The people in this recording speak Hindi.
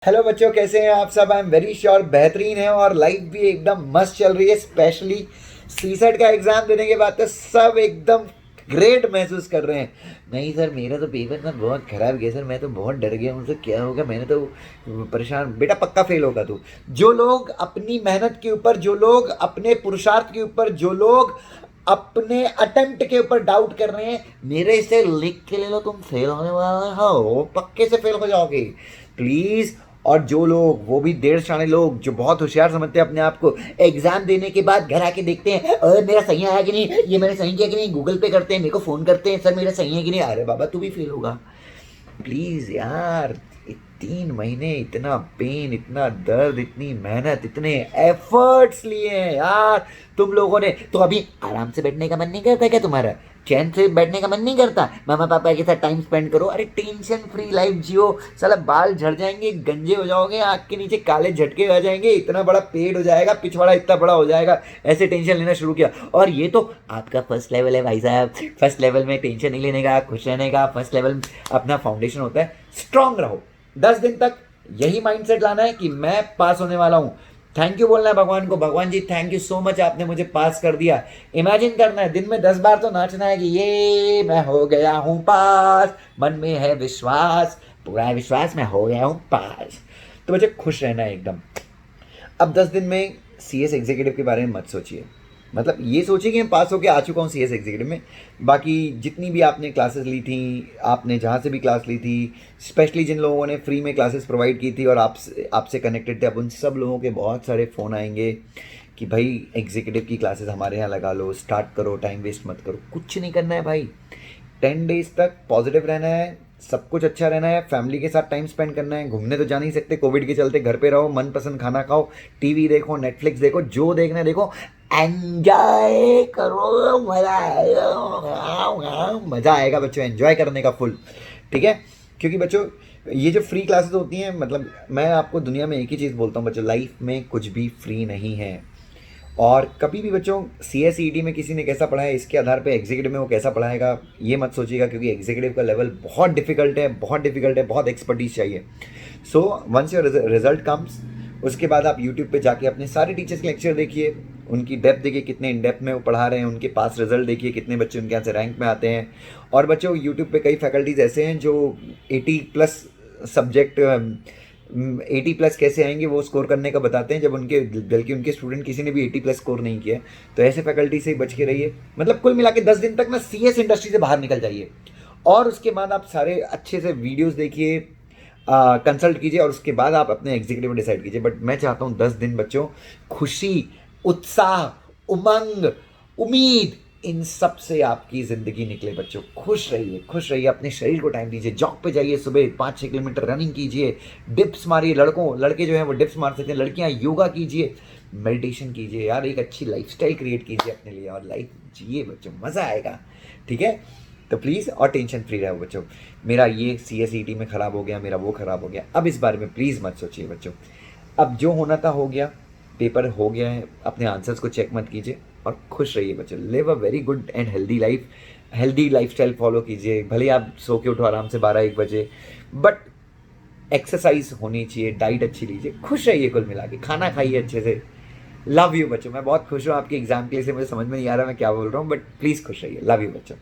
हेलो बच्चों, कैसे हैं आप सब? आई एम वेरी श्योर बेहतरीन है और लाइफ भी एकदम मस्त चल रही है। स्पेशली सीसेट का एग्जाम देने के बाद तो सब एकदम ग्रेट महसूस कर रहे हैं। नहीं सर, मेरा तो पेपर ना बहुत खराब गया सर, मैं तो बहुत डर गया हूँ। क्या होगा, मैंने तो परेशान। बेटा पक्का फेल होगा तू। जो लोग अपनी मेहनत के ऊपर, जो लोग अपने पुरुषार्थ के ऊपर, जो लोग अपने अटेम्प्ट के ऊपर डाउट कर रहे हैं, मेरे से लिख के ले लो, तुम फेल होने वाले हो, पक्के से फेल हो जाओगे प्लीज। और जो लोग, वो भी डेढ़ शाणे लोग जो बहुत होशियार समझते हैं अपने आप को, एग्जाम देने के बाद घर आके देखते हैं अरे मेरा सही आया कि नहीं, ये मैंने सही किया कि नहीं, गूगल पे करते हैं, मेरे को फोन करते हैं, सर मेरा सही है कि नहीं। अरे बाबा, तू भी फेल होगा प्लीज यार। 3 महीने इतना पेन, इतना दर्द, इतनी मेहनत, इतने एफर्ट्स लिए हैं यार तुम लोगों ने। तो अभी आराम से बैठने का मन नहीं करता क्या तुम्हारा? चैन से बैठने का मन नहीं करता? मामा पापा के साथ टाइम स्पेंड करो। अरे टेंशन फ्री लाइफ जियो। साला बाल झड़ जाएंगे, गंजे हो जाओगे, आँख के नीचे काले झटके आ जाएंगे, इतना बड़ा पेड़ हो जाएगा, पिछवाड़ा इतना बड़ा हो जाएगा, ऐसे टेंशन लेना शुरू किया। और ये तो आपका फर्स्ट लेवल है भाई साहब। फर्स्ट लेवल में टेंशन नहीं लेने का, खुश रहने का। फर्स्ट लेवल अपना फाउंडेशन होता है। स्ट्रांग रहो। 10 दिन तक यही माइंडसेट लाना है कि मैं पास होने वाला हूं। थैंक यू बोलना है भगवान को, भगवान जी थैंक यू सो मच, आपने मुझे पास कर दिया। इमेजिन करना है, दिन में 10 बार तो नाचना है कि ये मैं हो गया हूं पास, मन में है विश्वास, पूरा विश्वास, मैं हो गया हूं पास। तो मुझे खुश रहना है एकदम। अब 10 दिन में CS एग्जीक्यूटिव के बारे में मत सोचिए। मतलब ये सोचिए कि मैं पास होके आ चुका हूँ CS एग्जीक्यूटिव में। बाकी जितनी भी आपने क्लासेस ली थी, आपने जहाँ से भी क्लास ली थी, स्पेशली जिन लोगों ने फ्री में क्लासेस प्रोवाइड की थी और आपसे कनेक्टेड थे, अब उन सब लोगों के बहुत सारे फ़ोन आएंगे कि भाई एग्जीक्यूटिव की क्लासेस हमारे यहाँ लगा लो, स्टार्ट करो, टाइम वेस्ट मत करो। कुछ नहीं करना है भाई। 10 डेज तक पॉजिटिव रहना है, सब कुछ अच्छा रहना है, फैमिली के साथ टाइम स्पेंड करना है। घूमने तो जा नहीं सकते कोविड के चलते, घर पे रहो, मनपसंद खाना खाओ, टीवी देखो, नेटफ्लिक्स देखो, जो देखना है देखो, एंजॉय करो, मजा आएगा। मजा आएगा बच्चों, एंजॉय करने का फुल। ठीक है? क्योंकि बच्चों ये जो फ्री क्लासेस होती हैं, मतलब मैं आपको दुनिया में एक ही चीज़ बोलता हूँ बच्चों, लाइफ में कुछ भी फ्री नहीं है। और कभी भी बच्चों CA CET में किसी ने कैसा पढ़ा है, इसके आधार पे एग्जीक्यूटिव में वो कैसा पढ़ाएगा ये मत सोचिएगा, क्योंकि एग्जीक्यूटिव का लेवल बहुत डिफिकल्ट है, बहुत डिफिकल्ट है, बहुत एक्सपर्टीज चाहिए। So once your result comes, उसके बाद आप यूट्यूब पे जाके अपने सारे टीचर्स के लेक्चर देखिए, उनकी डेप्थ देखिए, कितने इन डेप्थ में वो पढ़ा रहे हैं, उनके पास रिजल्ट देखिए, कितने बच्चे उनके यहाँ से रैंक में आते हैं। और बच्चों यूट्यूब पे कई फैकल्टीज़ ऐसे हैं जो 80+ सब्जेक्ट, 80+ कैसे आएंगे वो स्कोर करने का बताते हैं, जब उनके बल्कि उनके स्टूडेंट किसी ने भी 80+ स्कोर नहीं किया। तो ऐसे फैकल्टी से बच के रहिए। मतलब कुल मिला के 10 दिन तक ना CS इंडस्ट्री से बाहर निकल जाइए। और उसके बाद आप सारे अच्छे से वीडियोस देखिए, कंसल्ट कीजिए, और उसके बाद आप अपने एग्जीक्यूटिव डिसाइड कीजिए। बट मैं चाहता हूँ 10 दिन बच्चों खुशी, उत्साह, उमंग, उम्मीद, इन सब से आपकी ज़िंदगी निकले बच्चों। खुश रहिए, खुश रहिए, अपने शरीर को टाइम दीजिए, जॉग पे जाइए, सुबह 5-6 किलोमीटर रनिंग कीजिए, डिप्स मारिए। लड़के जो हैं वो डिप्स मार सकते हैं, लड़कियां योगा कीजिए, मेडिटेशन कीजिए यार, एक अच्छी लाइफस्टाइल क्रिएट कीजिए अपने लिए और लाइफ जिए बच्चों, मज़ा आएगा। ठीक है? तो प्लीज़ और टेंशन फ्री रहो बच्चों। मेरा ये CS EET में ख़राब हो गया, मेरा वो ख़राब हो गया, अब इस बारे में प्लीज़ मत सोचिए बच्चों। अब जो होना था हो गया, पेपर हो गया है, अपने आंसर्स को चेक मत कीजिए और खुश रहिए बच्चों। Live a very good and healthy life, healthy lifestyle follow कीजिए। भले आप सो के उठो आराम से 12-1 बजे, बट एक्सरसाइज होनी चाहिए, डाइट अच्छी लीजिए, खुश रहिए, कुल मिला के खाना खाइए अच्छे से। लव यू बच्चों। मैं बहुत खुश हूँ आपके एग्जाम के लिए से, मुझे समझ में नहीं आ रहा मैं क्या बोल रहा हूँ, बट प्लीज़ खुश रहिए। लव यू बच्चों।